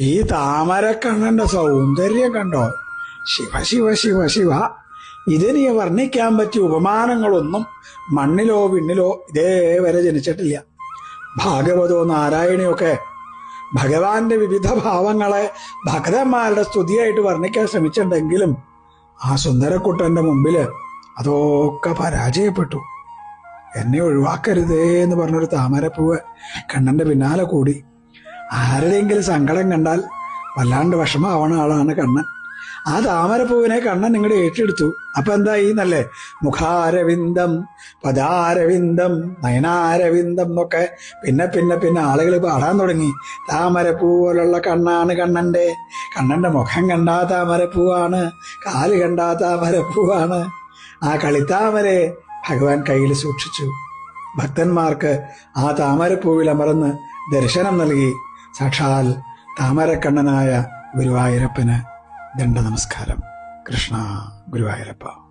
ഈ താമരക്കണ്ണന്റെ സൗന്ദര്യം കണ്ടോ? ശിവ ശിവ ശിവ ശിവ. ഇതിനി വർണ്ണിക്കാൻ പറ്റിയ ഉപമാനങ്ങളൊന്നും മണ്ണിലോ വിണ്ണിലോ ഇതേവരെ ജനിച്ചിട്ടില്ല. ഭാഗവതോ നാരായണിയൊക്കെ ഭഗവാന്റെ വിവിധ ഭാവങ്ങളെ ഭക്തന്മാരുടെ സ്തുതിയായിട്ട് വർണ്ണിക്കാൻ ശ്രമിച്ചിട്ടുണ്ടെങ്കിലും ആ സുന്ദരക്കുട്ടന്റെ മുമ്പില് അതൊക്കെ പരാജയപ്പെട്ടു. എന്നെ ഒഴിവാക്കരുതേ എന്ന് പറഞ്ഞൊരു താമരപ്പൂവ് കണ്ണന്റെ പിന്നാലെ കൂടി. ആരുടെയെങ്കിലും സങ്കടം കണ്ടാൽ വല്ലാണ്ട് വിഷമാവണ ആളാണ് കണ്ണൻ. ആ താമരപ്പൂവിനെ കണ്ണൻ ഇങ്ങോട്ട് ഏറ്റെടുത്തു. അപ്പൊ എന്തായി എന്നല്ലേ? മുഖാരവിന്ദം, പദാരവിന്ദം, നയനാരവിന്ദം എന്നൊക്കെ പിന്നെ പിന്നെ പിന്നെ ആളുകൾ പാടാൻ തുടങ്ങി. താമരപ്പൂ പോലുള്ള കണ്ണാണ് കണ്ണന്റെ മുഖം കണ്ടാ താമരപ്പൂവാണ്, കാല് കണ്ടാ താമരപ്പൂവാണ്. ആ കളിത്താമരയെ ഭഗവാൻ കയ്യിൽ സൂക്ഷിച്ചു. ഭക്തന്മാർക്ക് ആ താമരപ്പൂവിൽ അമർന്ന് ദർശനം നൽകി. സാക്ഷാൽ താമരക്കണ്ണനായ ഗുരുവായൂരപ്പന് ദണ്ഡ നമസ്കാരം. കൃഷ്ണ ഗുരുവായൂരപ്പ.